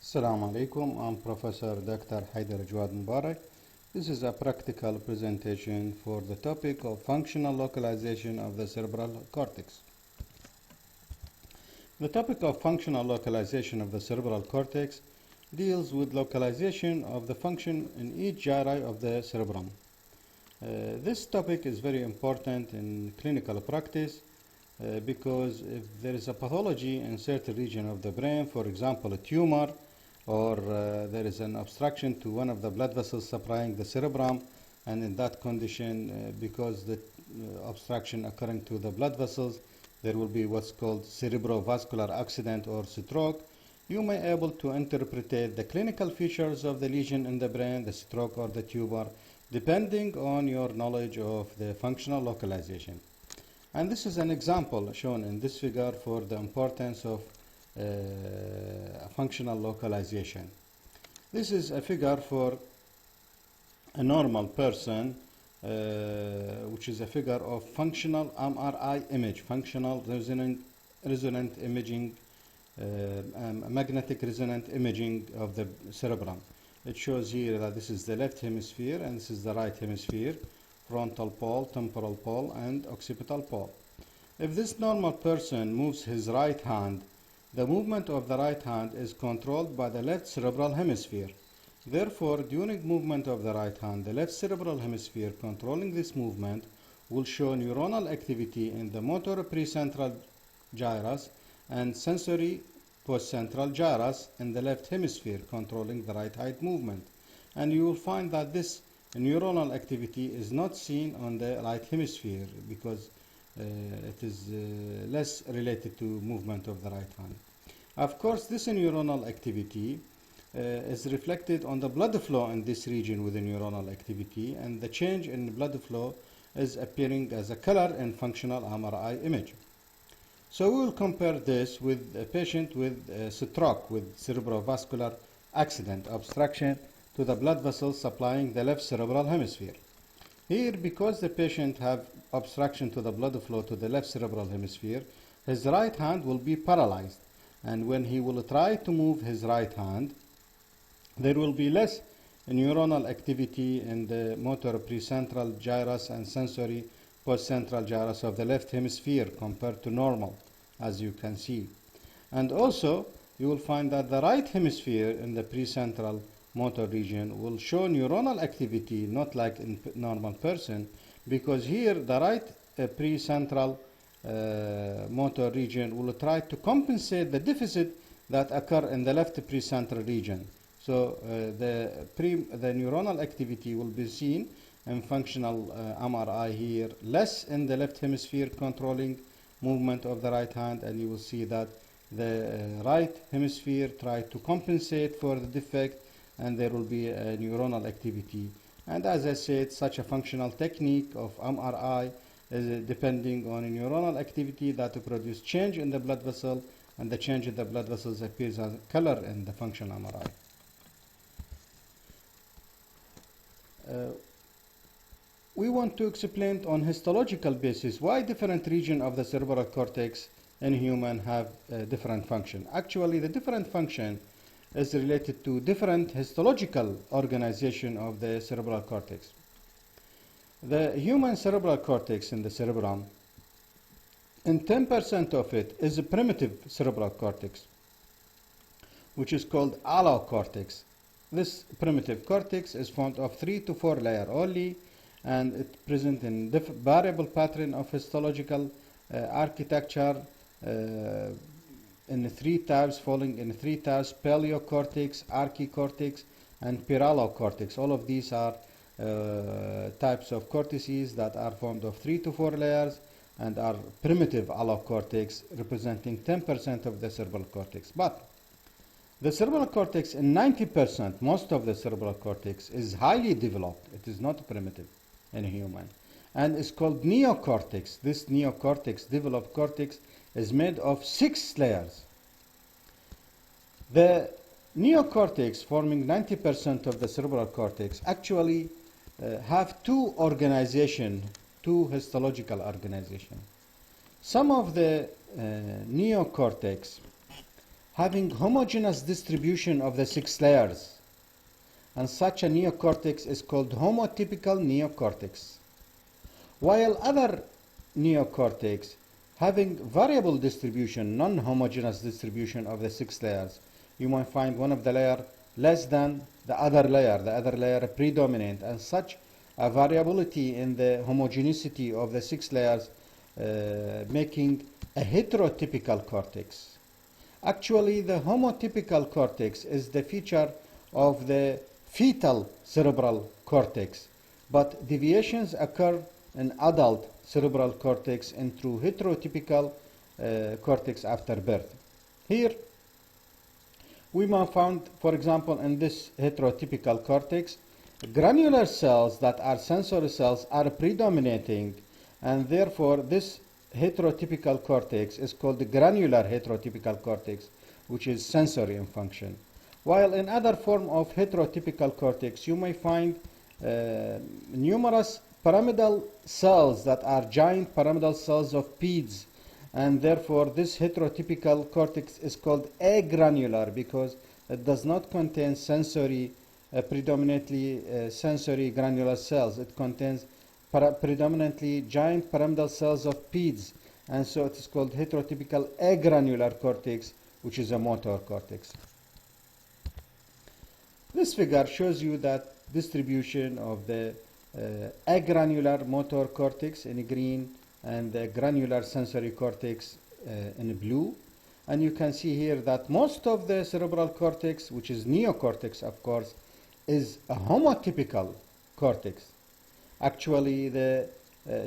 Assalamu alaikum. I'm Professor Dr. Hayder Mubarak. This is a practical presentation for the topic of functional localization of the cerebral cortex. The topic of functional localization of the cerebral cortex deals with localization of the function in each gyri of the cerebrum. This topic is very important in clinical practice because if there is a pathology in certain region of the brain, for example a tumor, or there is an obstruction to one of the blood vessels supplying the cerebrum, and in that condition, because the obstruction occurring to the blood vessels, there will be what's called cerebrovascular accident or stroke. You may be able to interpret the clinical features of the lesion in the brain, the stroke or the tumor, depending on your knowledge of the functional localization. And this is an example shown in this figure for the importance of functional localization. This is a figure for a normal person, which is a figure of functional MRI image, functional resonant imaging, magnetic resonant imaging of the cerebrum. It shows here that this is the left hemisphere and this is the right hemisphere, frontal pole, temporal pole, and occipital pole. If this normal person moves his right hand, the movement of the right hand is controlled by the left cerebral hemisphere. Therefore, during movement of the right hand, the left cerebral hemisphere controlling this movement will show neuronal activity in the motor precentral gyrus and sensory postcentral gyrus in the left hemisphere controlling the right hand movement. And you will find that this neuronal activity is not seen on the right hemisphere because it is less related to movement of the right hand. Of course, this neuronal activity is reflected on the blood flow in this region with the neuronal activity, and the change in blood flow is appearing as a color in functional MRI image. So we will compare this with a patient with a stroke with cerebrovascular accident, obstruction to the blood vessels supplying the left cerebral hemisphere. Here, because the patient have obstruction to the blood flow to the left cerebral hemisphere, his right hand will be paralyzed. And when he will try to move his right hand, there will be less neuronal activity in the motor precentral gyrus and sensory postcentral gyrus of the left hemisphere compared to normal, as you can see. And also, you will find that the right hemisphere in the precentral motor region will show neuronal activity, not like in normal person, because here the right precentral motor region will try to compensate the deficit that occur in the left precentral region. So the neuronal activity will be seen in functional MRI here, less in the left hemisphere controlling movement of the right hand, and you will see that the right hemisphere try to compensate for the defect, and there will be a neuronal activity. And as I said, such a functional technique of MRI is depending on a neuronal activity that to produce change in the blood vessel, and the change in the blood vessels appears as color in the functional MRI. We want to explain on histological basis why different regions of the cerebral cortex in human have different function. Actually, the different function is related to different histological organization of the cerebral cortex. The human cerebral cortex in the cerebrum, in 10% of it is a primitive cerebral cortex, which is called allocortex. This primitive cortex is formed of 3 to 4 layers only, and it presents in variable pattern of histological architecture in 3 types, falling in 3 types: paleocortex, archicortex, and pyralocortex. All of these are types of cortices that are formed of 3 to 4 layers and are primitive allocortex, representing 10% of the cerebral cortex. But the cerebral cortex in 90%, most of the cerebral cortex is highly developed. It is not primitive in a human, and it's called neocortex. This neocortex, developed cortex, is made of 6 layers. The neocortex, forming 90% of the cerebral cortex, actually have two histological organization. Some of the neocortex having homogeneous distribution of the 6 layers. And such a neocortex is called homotypical neocortex. While other neocortex having variable distribution, non-homogeneous distribution of the 6 layers, you might find one of the layer less than the other layer predominant, and such a variability in the homogeneity of the 6 layers making a heterotypical cortex. Actually, the homotypical cortex is the feature of the fetal cerebral cortex, but deviations occur in adult cerebral cortex and through heterotypical cortex after birth. Here, we might find, for example, in this heterotypical cortex, granular cells that are sensory cells are predominating, and therefore this heterotypical cortex is called the granular heterotypical cortex, which is sensory in function. While in other form of heterotypical cortex, you may find numerous pyramidal cells that are giant pyramidal cells of PEDs, and therefore this heterotypical cortex is called agranular because it does not contain sensory, predominantly sensory granular cells. It contains predominantly giant pyramidal cells of PEDs, and so it is called heterotypical agranular cortex, which is a motor cortex. This figure shows you that distribution of the agranular motor cortex in green and the granular sensory cortex in blue. And you can see here that most of the cerebral cortex, which is neocortex of course, is a homotypical cortex. Actually, the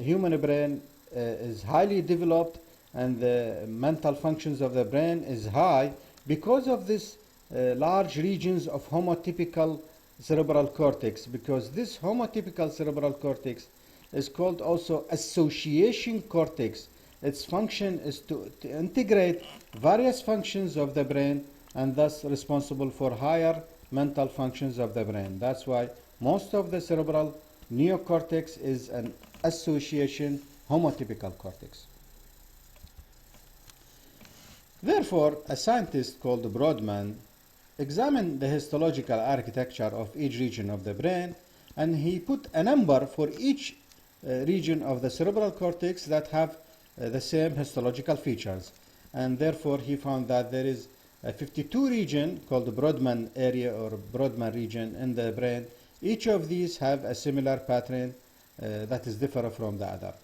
human brain is highly developed and the mental functions of the brain is high because of this large regions of homotypical cerebral cortex, because this homotypical cerebral cortex is called also association cortex. Its function is to integrate various functions of the brain and thus responsible for higher mental functions of the brain. That's why most of the cerebral neocortex is an association homotypical cortex. Therefore, a scientist called Broadman examined the histological architecture of each region of the brain, and he put a number for each region of the cerebral cortex that have the same histological features. And therefore, he found that there is a 52 region called the Broadman area or Broadman region in the brain. Each of these have a similar pattern that is different from the other.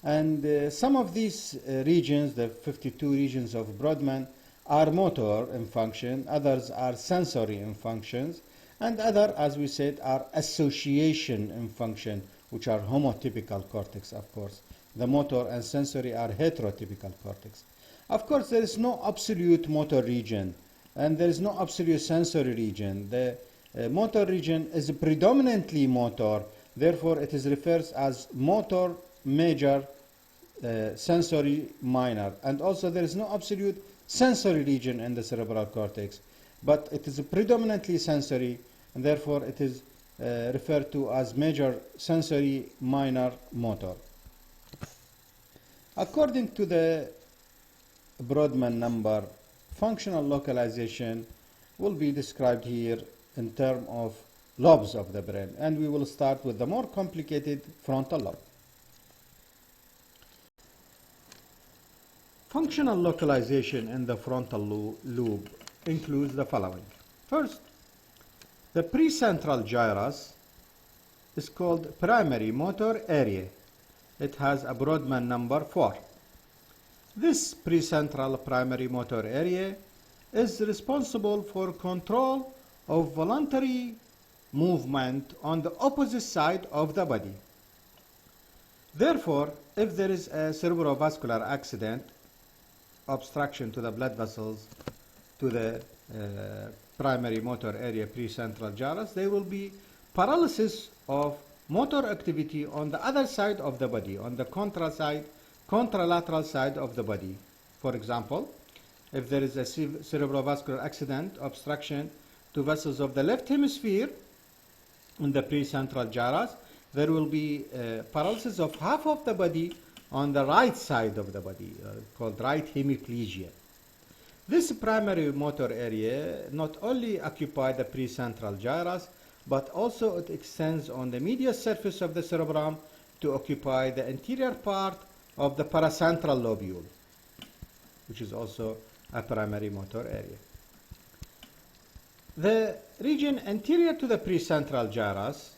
And some of these regions, the 52 regions of Broadman, are motor in function, others are sensory in functions, and other, as we said, are association in function, which are homotypical cortex, of course. The motor and sensory are heterotypical cortex. Of course, there is no absolute motor region, and there is no absolute sensory region. The motor region is predominantly motor, therefore it is referred as motor major, sensory minor. And also there is no absolute sensory region in the cerebral cortex, but it is predominantly sensory, and therefore it is referred to as major sensory minor motor. According to the Broadman number, functional localization will be described here in terms of lobes of the brain, and we will start with the more complicated frontal lobe. Functional localization in the frontal lobe includes the following. First, the precentral gyrus is called primary motor area. It has a Broadman number 4. This precentral primary motor area is responsible for control of voluntary movement on the opposite side of the body. Therefore, if there is a cerebrovascular accident, obstruction to the blood vessels to the primary motor area precentral gyrus, there will be paralysis of motor activity on the other side of the body, on the contralateral side of the body. For example, if there is a cerebrovascular accident, obstruction to vessels of the left hemisphere in the precentral gyrus, there will be paralysis of half of the body on the right side of the body, called right hemiplegia. This primary motor area not only occupies the precentral gyrus, but also it extends on the medial surface of the cerebrum to occupy the anterior part of the paracentral lobule, which is also a primary motor area. The region anterior to the precentral gyrus,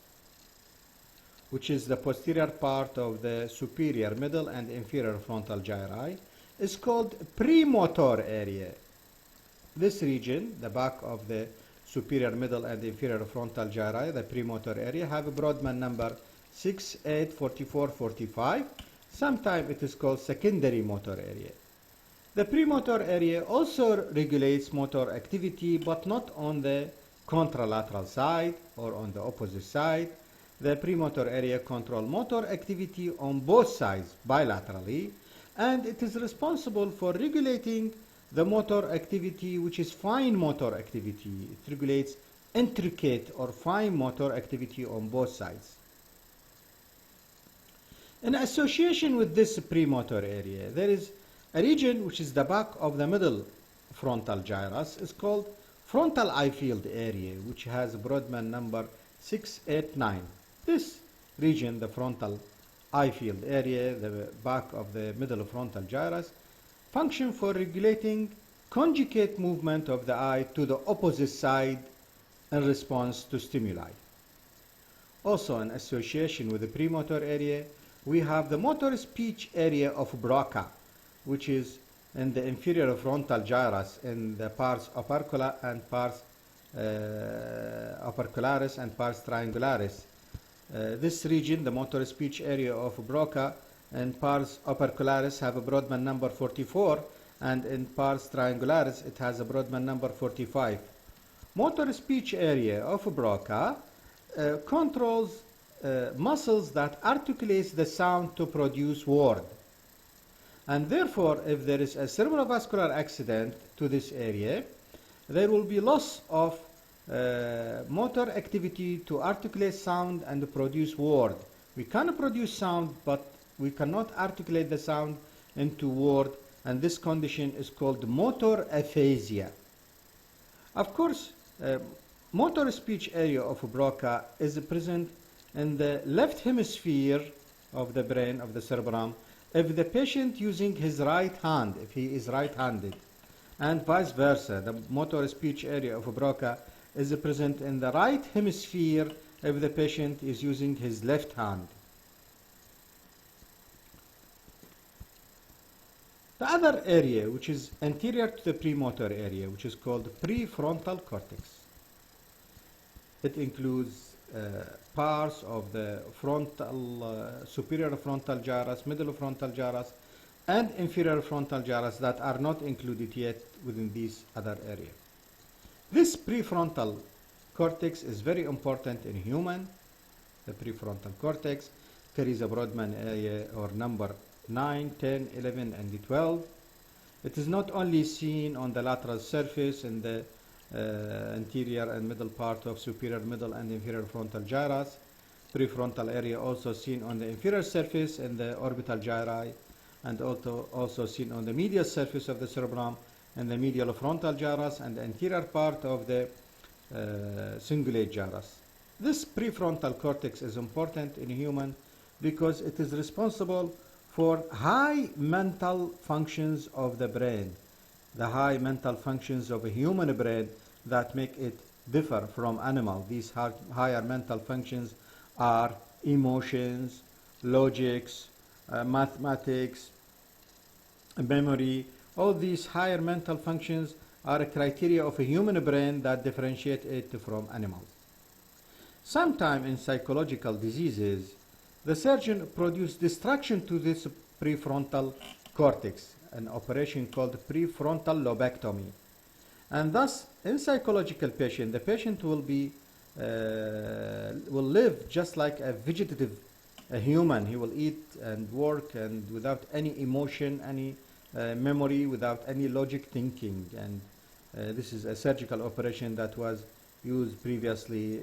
which is the posterior part of the superior, middle, and inferior frontal gyri, is called premotor area. This region, the back of the superior, middle, and inferior frontal gyri, the premotor area, have a Broadman number 6, 8, 44, 45. Sometimes it is called secondary motor area. The premotor area also regulates motor activity, but not on the contralateral side or on the opposite side. The premotor area controls motor activity on both sides bilaterally, and it is responsible for regulating the motor activity, which is fine motor activity. It regulates intricate or fine motor activity on both sides. In association with this premotor area, there is a region which is the back of the middle frontal gyrus. Is called frontal eye field area, which has Broadman number 689. This region, the frontal eye field area, the back of the middle frontal gyrus, function for regulating conjugate movement of the eye to the opposite side in response to stimuli. Also, in association with the premotor area, we have the motor speech area of Broca, which is in the inferior frontal gyrus in the pars opercula and pars opercularis and pars triangularis. This region, the motor speech area of Broca and pars opercularis, have a Broadman number 44, and in pars triangularis it has a Broadman number 45. Motor speech area of Broca controls muscles that articulate the sound to produce word. And therefore, if there is a cerebrovascular accident to this area, there will be loss of motor activity to articulate sound and produce word. We can produce sound, but we cannot articulate the sound into word, and this condition is called motor aphasia. Of course, motor speech area of Broca is present in the left hemisphere of the brain, of the cerebrum, if the patient using his right hand, if he is right-handed, and vice versa. The motor speech area of Broca is present in the right hemisphere if the patient is using his left hand. The other area, which is anterior to the premotor area, which is called prefrontal cortex. It includes parts of the frontal, superior frontal gyrus, middle frontal gyrus, and inferior frontal gyrus that are not included yet within this other area. This prefrontal cortex is very important in human. The prefrontal cortex carries a Broadman area or number 9, 10, 11, and 12. It is not only seen on the lateral surface in the anterior and middle part of superior, middle, and inferior frontal gyrus. Prefrontal area also seen on the inferior surface in the orbital gyri, and also seen on the medial surface of the cerebrum and the medial frontal gyrus and the anterior part of the cingulate gyrus. This prefrontal cortex is important in human because it is responsible for high mental functions of the brain, the high mental functions of a human brain that make it differ from animal. These higher mental functions are emotions, logics, mathematics, memory. All these higher mental functions are a criteria of a human brain that differentiate it from animals. Sometimes in psychological diseases, the surgeon produces destruction to this prefrontal cortex, an operation called prefrontal lobectomy. And thus, in psychological patient, the patient will live just like a vegetative human. He will eat and work and without any emotion, any memory, without any logic thinking. And this is a surgical operation that was used previously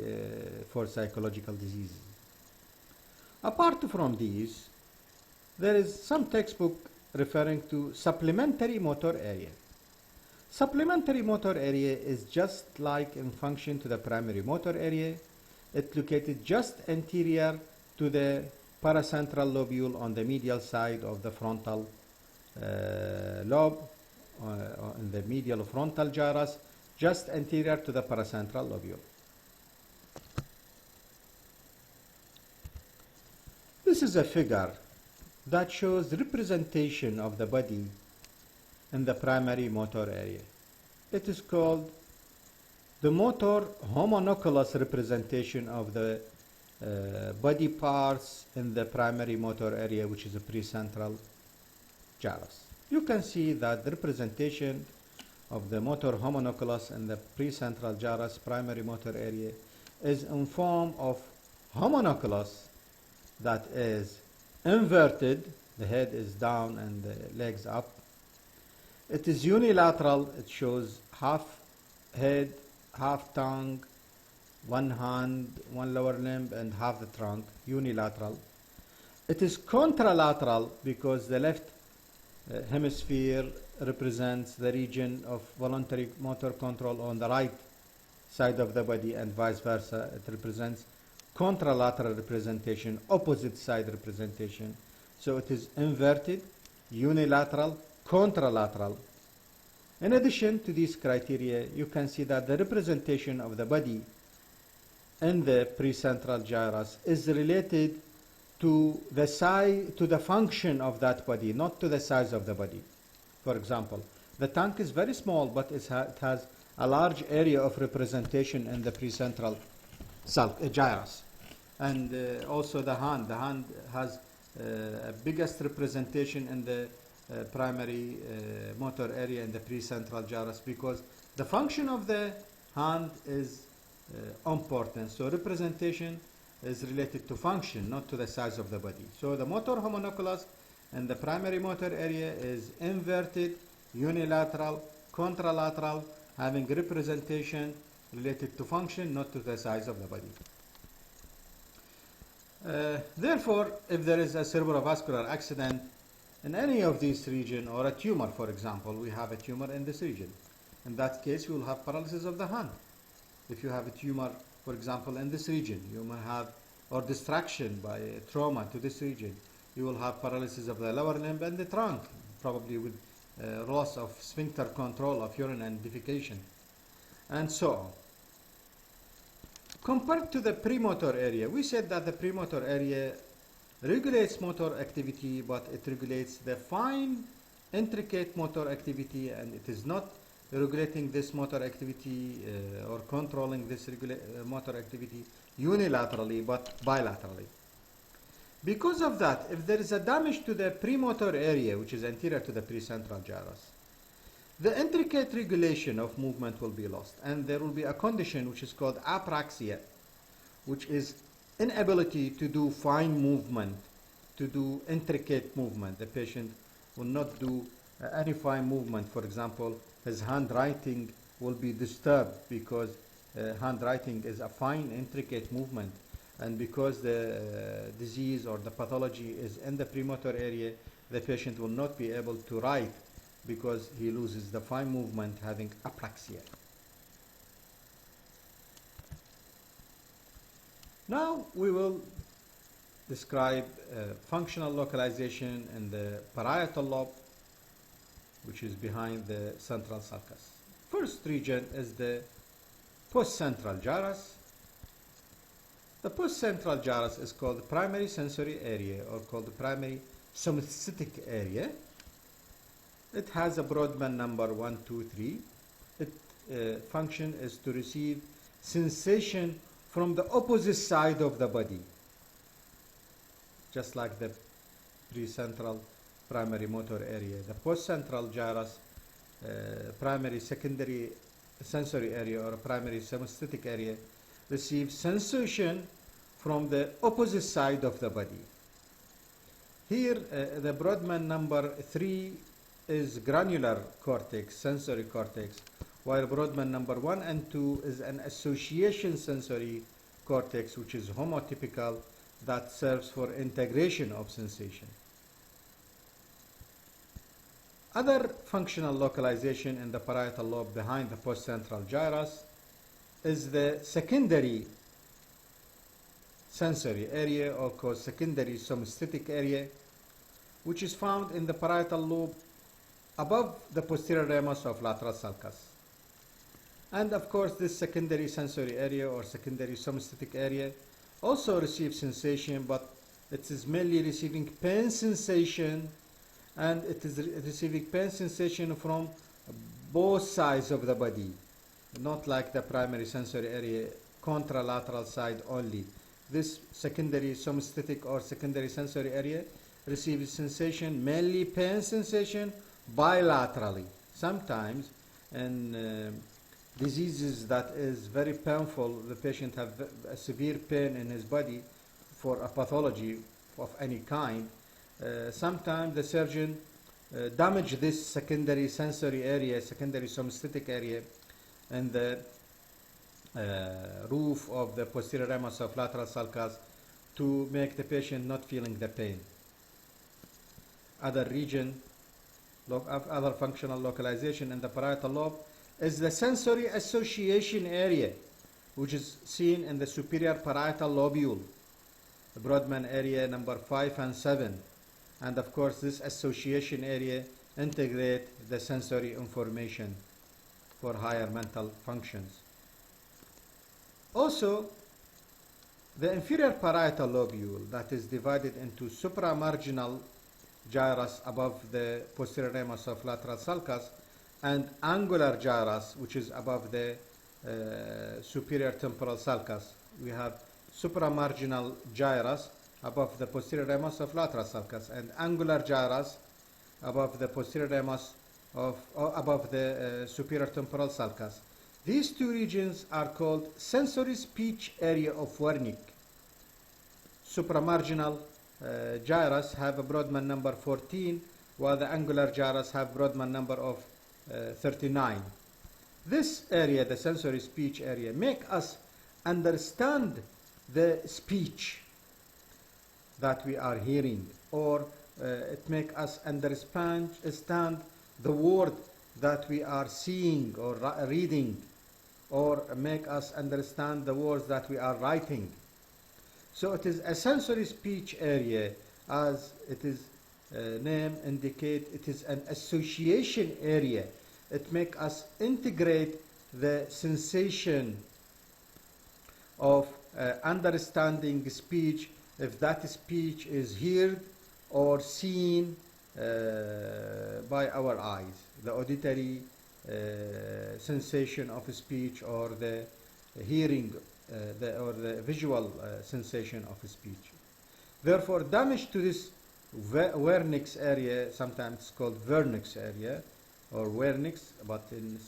for psychological diseases. Apart from these, there is some textbook referring to supplementary motor area. Supplementary motor area is just like in function to the primary motor area. It's located just anterior to the paracentral lobule on the medial side of the frontal lobe, in the medial frontal gyrus, just anterior to the paracentral lobule. This is a figure that shows representation of the body in the primary motor area. It is called the motor homunculus representation of the body parts in the primary motor area, which is a precentral gyrus. You can see that the representation of the motor homunculus in the precentral gyrus primary motor area is in form of homunculus that is inverted. The head is down and the legs up. It is unilateral. It shows half head, half tongue, one hand, one lower limb, and half the trunk, unilateral. It is contralateral because the left hemisphere represents the region of voluntary motor control on the right side of the body, and vice versa. It represents contralateral representation, opposite side representation. So it is inverted, unilateral, contralateral. In addition to these criteria, you can see that the representation of the body in the precentral gyrus is related to the size, to the function of that body, not to the size of the body. For example, the tongue is very small, but it has a large area of representation in the precentral gyrus. And also the hand has biggest representation in the primary motor area in the precentral gyrus, because the function of the hand is important. So representation is related to function, not to the size of the body. So the motor homunculus in the primary motor area is inverted, unilateral, contralateral, having representation related to function, not to the size of the body. Therefore, if there is a cerebrovascular accident in any of these regions, or a tumor, for example, we have a tumor in this region. In that case, we will have paralysis of the hand. If you have a tumor, for example, in this region, you may have, or distraction by trauma to this region, you will have paralysis of the lower limb and the trunk, probably with loss of sphincter control of urine and defecation, and so on. Compared to the premotor area, we said that the premotor area regulates motor activity, but it regulates the fine, intricate motor activity, and it is not regulating this motor activity or controlling this motor activity unilaterally, but bilaterally. Because of that, if there is a damage to the premotor area, which is anterior to the precentral gyrus, the intricate regulation of movement will be lost, and there will be a condition which is called apraxia, which is inability to do fine movement, to do intricate movement. The patient will not do any fine movement. For example, his handwriting will be disturbed because handwriting is a fine, intricate movement, and because the disease or the pathology is in the premotor area, the patient will not be able to write because he loses the fine movement, having apraxia. Now we will describe functional localization in the parietal lobe, which is behind the central sulcus. First region is the postcentral gyrus. The postcentral gyrus is called the primary sensory area, or called the primary synesthetic area. It has a Broadman number 1, 2, 3. Its function is to receive sensation from the opposite side of the body, just like the precentral primary motor area. The postcentral gyrus, primary secondary sensory area, or primary synesthetic area, receives sensation from the opposite side of the body. Here, the Broadman number 3 is granular cortex, sensory cortex, while Broadman number 1 and 2 is an association sensory cortex, which is homotypical, that serves for integration of sensation. Other functional localization in the parietal lobe behind the postcentral gyrus is the secondary sensory area, or called secondary somesthetic area, which is found in the parietal lobe above the posterior ramus of lateral sulcus. And of course, this secondary sensory area or secondary somesthetic area also receives sensation, but it is mainly receiving pain sensation, and it is receiving pain sensation from both sides of the body, not like the primary sensory area, contralateral side only. This secondary somesthetic or secondary sensory area receives sensation, mainly pain sensation, bilaterally. Sometimes in diseases that is very painful, the patient have a severe pain in his body for a pathology of any kind. Sometimes the surgeon damage this secondary sensory area, secondary somesthetic area, in the roof of the posterior ramus of lateral sulcus to make the patient not feeling the pain. Other region of other functional localization in the parietal lobe is the sensory association area, which is seen in the superior parietal lobule, the Broadman area number 5 and 7. And of course, this association area integrate the sensory information for higher mental functions. Also, the inferior parietal lobule, that is divided into supramarginal gyrus above the posterior ramus of lateral sulcus and angular gyrus, which is above the superior temporal sulcus. We have supramarginal gyrus above the posterior ramus of lateral sulcus and angular gyrus above the posterior ramus of, above the superior temporal sulcus. These two regions are called sensory speech area of Wernicke. Supramarginal gyrus have a Broadman number 14, while the angular gyrus have Broadman number of 39. This area, the sensory speech area, make us understand the speech that we are hearing, or it make us understand the word that we are seeing or reading, or make us understand the words that we are writing. So it is a sensory speech area, as it is name indicate. It is an association area. It make us integrate the sensation of understanding speech, if that speech is heard or seen by our eyes, the auditory sensation of speech, or the hearing or the visual sensation of speech. Therefore, damage to this Wernicke's area, sometimes called Wernicke's area or Wernicke's, but in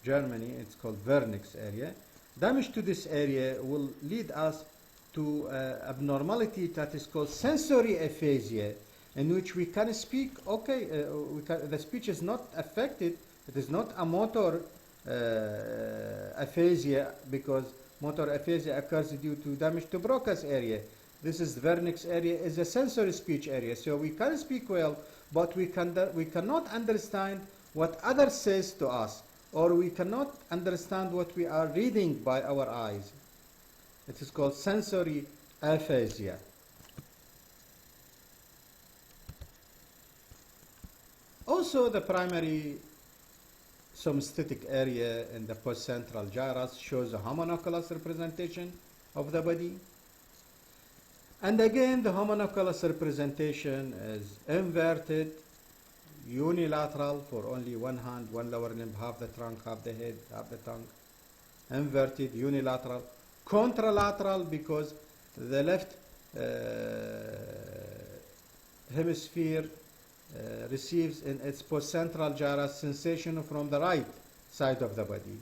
Germany it's called Wernicke's area. Damage to this area will lead us to abnormality that is called sensory aphasia, in which we can speak, okay, the speech is not affected, it is not a motor aphasia, because motor aphasia occurs due to damage to Broca's area. This is Wernicke's area, is a sensory speech area, so we can speak well, but we cannot understand what others says to us, or we cannot understand what we are reading by our eyes. It is called sensory aphasia. Also, the primary somesthetic area in the postcentral gyrus shows a homunculus representation of the body. And again, the homunculus representation is inverted, unilateral for only one hand, one lower limb, half the trunk, half the head, half the tongue. Inverted, unilateral. Contralateral because the left hemisphere receives in its postcentral gyrus sensation from the right side of the body.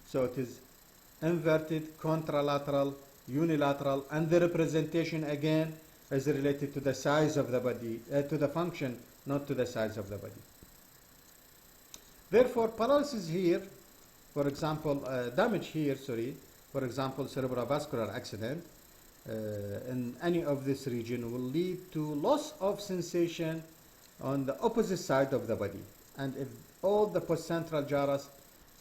So it is inverted, contralateral, unilateral, and the representation again is related to the size of the body, to the function, not to the size of the body. Therefore, paralysis here, for example, damage here, sorry, for example, cerebrovascular accident in any of this region will lead to loss of sensation on the opposite side of the body. And if all the postcentral gyrus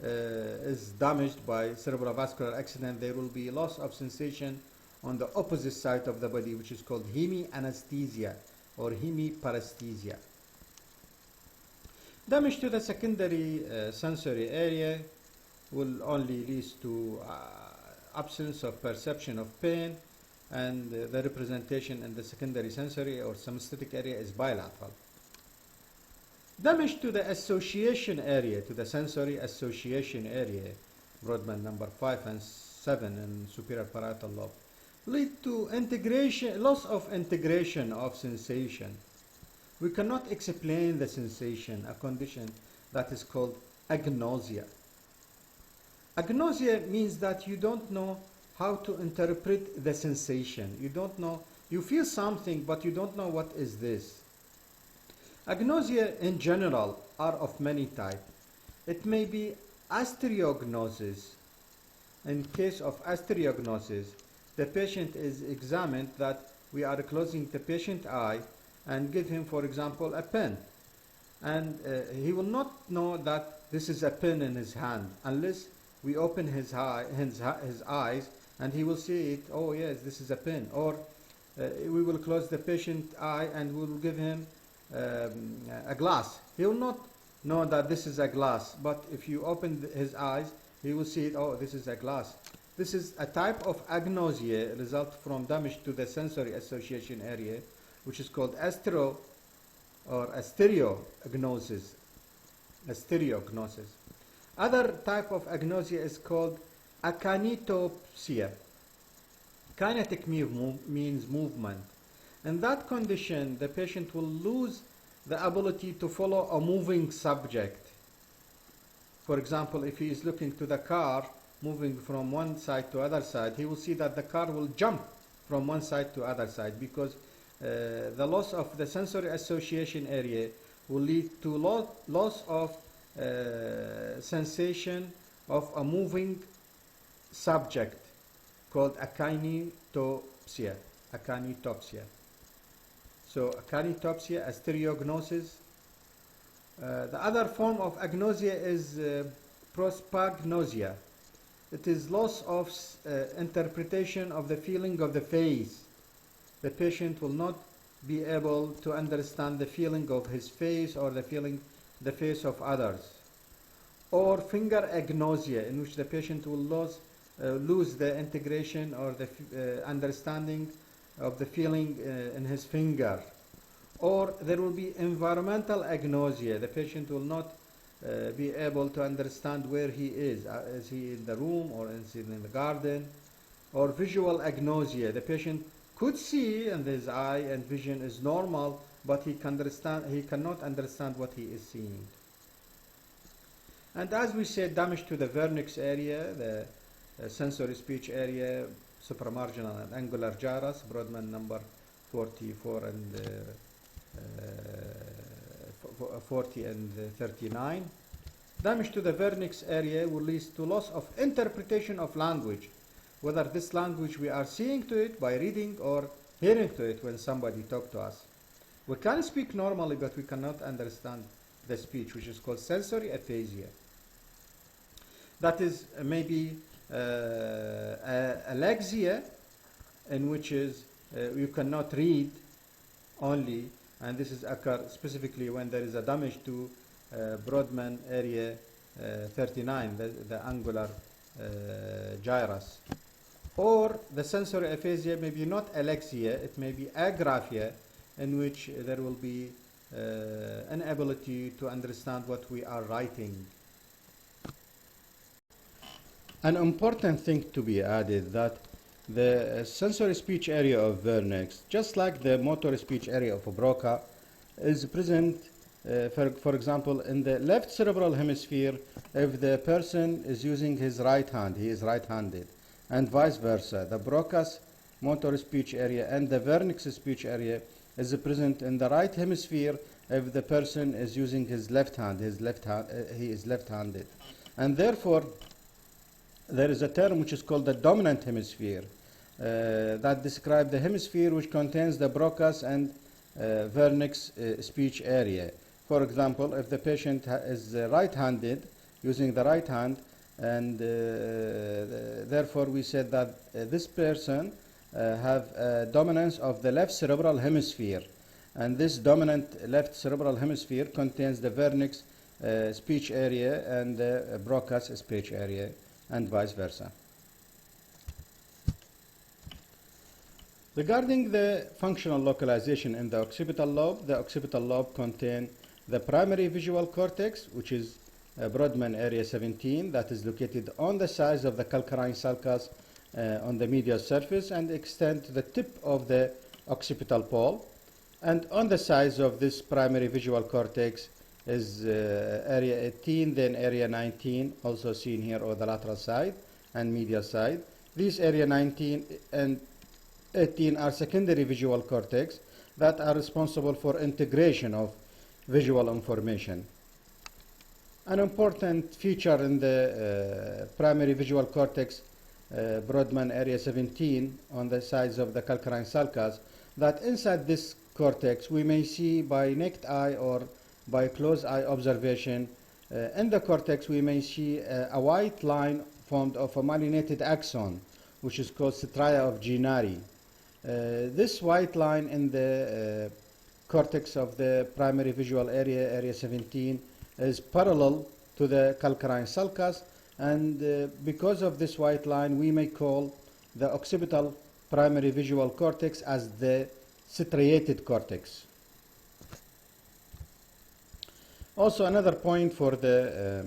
is damaged by cerebrovascular accident, there will be loss of sensation on the opposite side of the body, which is called hemianesthesia or hemiparesthesia. Damage to the secondary sensory area will only lead to absence of perception of pain, and the representation in the secondary sensory or synesthetic area is bilateral. Damage to the association area, to the sensory association area, Broadman number 5 and 7 in superior parietal lobe, lead to integration, loss of integration of sensation. We cannot explain the sensation, a condition that is called agnosia. Agnosia means that you don't know how to interpret the sensation. You don't know, you feel something, but you don't know what is this. Agnosia in general are of many types. It may be astereognosis. In case of astereognosis, the patient is examined that we are closing the patient eye and give him, for example, a pen. And he will not know that this is a pen in his hand unless we open his eyes and he will see it, oh yes, this is a pen. Or we will close the patient eye and we will give him a glass. He will not know that this is a glass, but if you open his eyes, he will see it, oh, this is a glass. This is a type of agnosia result from damage to the sensory association area, which is called astereognosis. Other type of agnosia is called akinetopsia. Kinetic means movement. In that condition, the patient will lose the ability to follow a moving subject. For example, if he is looking to the car, moving from one side to other side, he will see that the car will jump from one side to other side because the loss of the sensory association area will lead to loss of sensation of a moving subject called akinetopsia. So akinetopsia, astereognosis. The other form of agnosia is prospagnosia. It is loss of interpretation of the feeling of the face. The patient will not be able to understand the feeling of his face or the face of others. Or finger agnosia, in which the patient will lose the integration or the understanding of the feeling in his finger. Or there will be environmental agnosia. The patient will not be able to understand where he is. Is he in the room or is he in the garden? Or visual agnosia. The patient could see and his eye and vision is normal, but he cannot understand what he is seeing. And as we said, damage to the vernix area, the sensory speech area, supramarginal and angular gyrus, Broadman number 44 and 40 and 39. Damage to the vernix area will lead to loss of interpretation of language, whether this language we are seeing to it by reading or hearing to it when somebody talks to us. We can speak normally, but we cannot understand the speech, which is called sensory aphasia. That is maybe alexia, in which is you cannot read only, and this is occur specifically when there is a damage to Broadman area 39, the angular gyrus. Or the sensory aphasia may be not alexia, it may be agraphia, in which there will be inability to understand what we are writing. An important thing to be added that the sensory speech area of vernix, just like the motor speech area of Broca, is present, for example, in the left cerebral hemisphere if the person is using his right hand, he is right-handed, and vice versa. The Broca's motor speech area and the vernix speech area is present in the right hemisphere if the person is using his left hand, he is left-handed. And therefore, there is a term which is called the dominant hemisphere that describes the hemisphere which contains the Broca's and vernix speech area. For example, if the patient is right-handed, using the right hand, and therefore we said that this person have dominance of the left cerebral hemisphere, and this dominant left cerebral hemisphere contains the vernix speech area and the Broca's speech area, and vice versa. Regarding the functional localization in the occipital lobe contains the primary visual cortex, which is Broadman area 17, that is located on the sides of the calcarine sulcus on the medial surface and extend to the tip of the occipital pole. And on the sides of this primary visual cortex is area 18, then area 19, also seen here on the lateral side and medial side. These area 19 and 18 are secondary visual cortex that are responsible for integration of visual information. An important feature in the primary visual cortex, Broadman area 17, on the sides of the calcarine sulcus, that inside this cortex we may see by naked eye or by close eye observation, in the cortex we may see a white line formed of a myelinated axon, which is called stria of Gennari. This white line in the cortex of the primary visual area, area 17, is parallel to the calcarine sulcus, and because of this white line we may call the occipital primary visual cortex as the striated cortex. Also, another point for the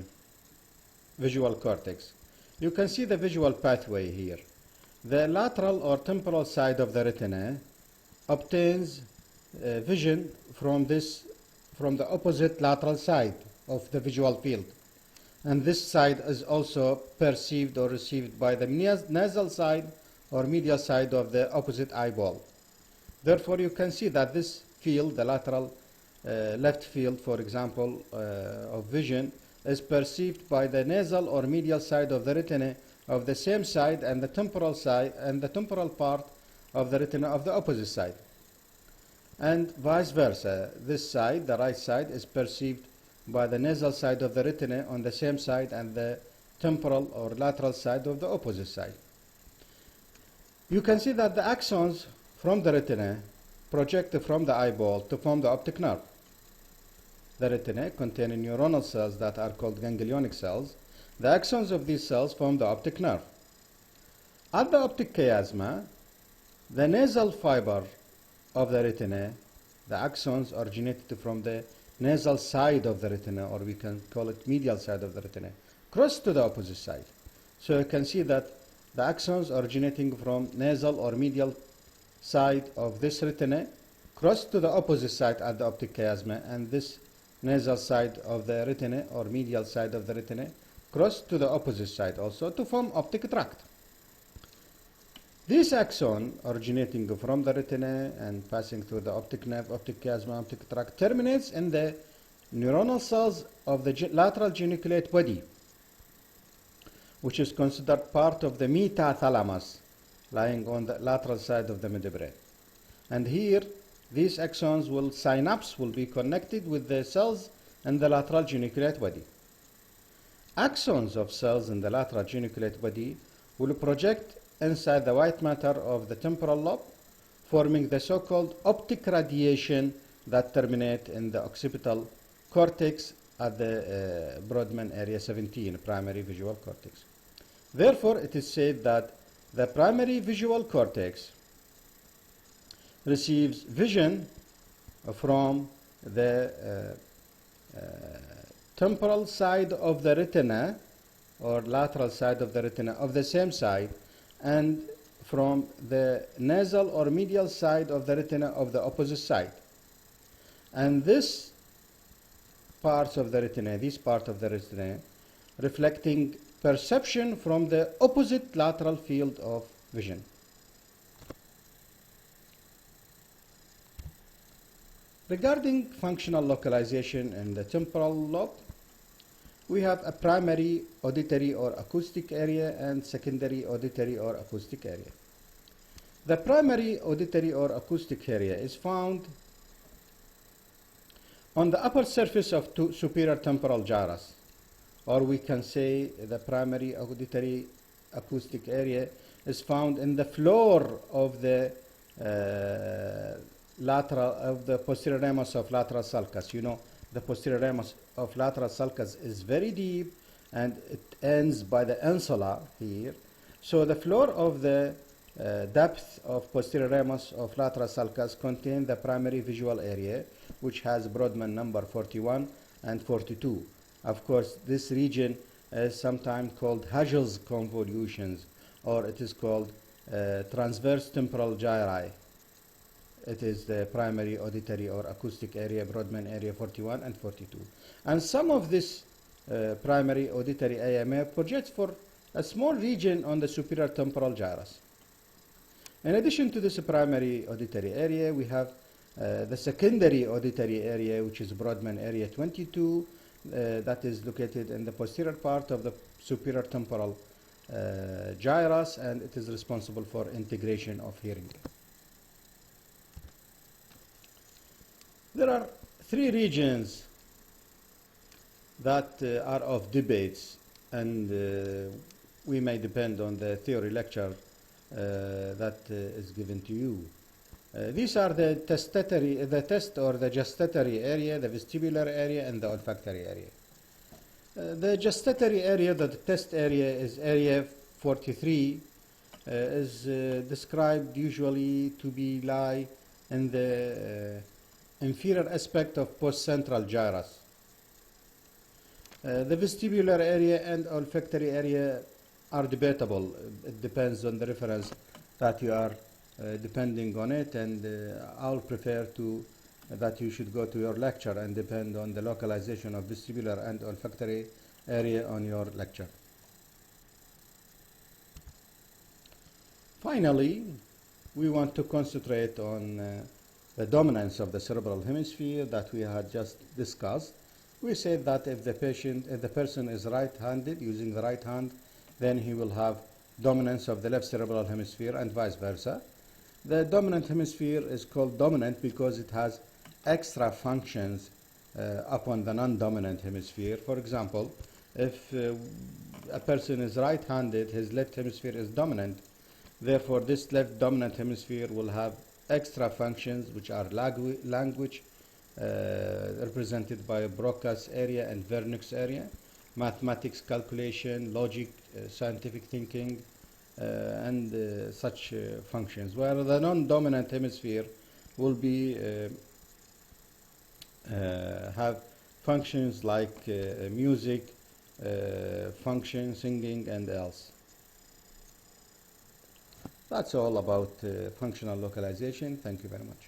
visual cortex. You can see the visual pathway here. The lateral or temporal side of the retina obtains vision from the opposite lateral side of the visual field. And this side is also perceived or received by the nasal side or medial side of the opposite eyeball. Therefore, you can see that this field, the lateral left field, for example, of vision, is perceived by the nasal or medial side of the retina of the same side, and the temporal side and the temporal part of the retina of the opposite side. And vice versa, this side, the right side, is perceived by the nasal side of the retina on the same side, and the temporal or lateral side of the opposite side. You can see that the axons from the retina project from the eyeball to form the optic nerve. The retina contains neuronal cells that are called ganglionic cells. The axons of these cells form the optic nerve. At the optic chiasma, the nasal fiber of the retina, the axons originated from the nasal side of the retina, or we can call it medial side of the retina, cross to the opposite side. So you can see that the axons originating from nasal or medial side of this retina cross to the opposite side at the optic chiasma, and this nasal side of the retina or medial side of the retina cross to the opposite side also to form optic tract. This axon originating from the retina and passing through the optic nerve, optic chiasma, optic tract terminates in the neuronal cells of the lateral geniculate body, which is considered part of the metathalamus lying on the lateral side of the midbrain. And here these axons will be connected with the cells in the lateral geniculate body. Axons of cells in the lateral geniculate body will project inside the white matter of the temporal lobe, forming the so-called optic radiation that terminate in the occipital cortex at the Broadman area 17, primary visual cortex. Therefore, it is said that the primary visual cortex receives vision from the temporal side of the retina or lateral side of the retina of the same side, and from the nasal or medial side of the retina of the opposite side. And this part of the retina, reflecting perception from the opposite lateral field of vision. Regarding functional localization in the temporal lobe, we have a primary auditory or acoustic area and secondary auditory or acoustic area. The primary auditory or acoustic area is found On the upper surface of superior temporal gyrus, or we can say the primary auditory acoustic area, is found in the floor of the posterior ramus of lateral sulcus. You know, the posterior ramus of lateral sulcus is very deep and it ends by the insula here. So the floor of the depth of posterior ramus of lateral sulcus contain the primary visual area, which has Broadman number 41 and 42. Of course, this region is sometimes called Hagel's convolutions, or it is called transverse temporal gyri. It is the primary auditory or acoustic area, Broadman area 41 and 42. And some of this primary auditory area may project for a small region on the superior temporal gyrus. In addition to this primary auditory area, we have the secondary auditory area, which is Broadman area 22, that is located in the posterior part of the superior temporal gyrus, and it is responsible for integration of hearing. There are three regions that are of debates, and we may depend on the theory lecture that is given to you. These are the gustatory area, the vestibular area, and the olfactory area. The gustatory area, the test area, is area 43, is described usually to be lie in the inferior aspect of postcentral gyrus. The vestibular area and olfactory area are debatable. It depends on the reference that you are depending on it, and I'll prefer that you should go to your lecture and depend on the localization of vestibular and olfactory area on your lecture. Finally, we want to concentrate on the dominance of the cerebral hemisphere that we had just discussed. We said that if the person is right-handed, using the right hand, then he will have dominance of the left cerebral hemisphere and vice versa. The dominant hemisphere is called dominant because it has extra functions upon the non-dominant hemisphere. For example, if a person is right-handed, his left hemisphere is dominant. Therefore, this left dominant hemisphere will have extra functions, which are language, represented by Broca's area and Verneuil's area, mathematics, calculation, logic, scientific thinking, and such functions, where the non-dominant hemisphere will be have functions like music, function, singing, and else. That's all about functional localization. Thank you very much.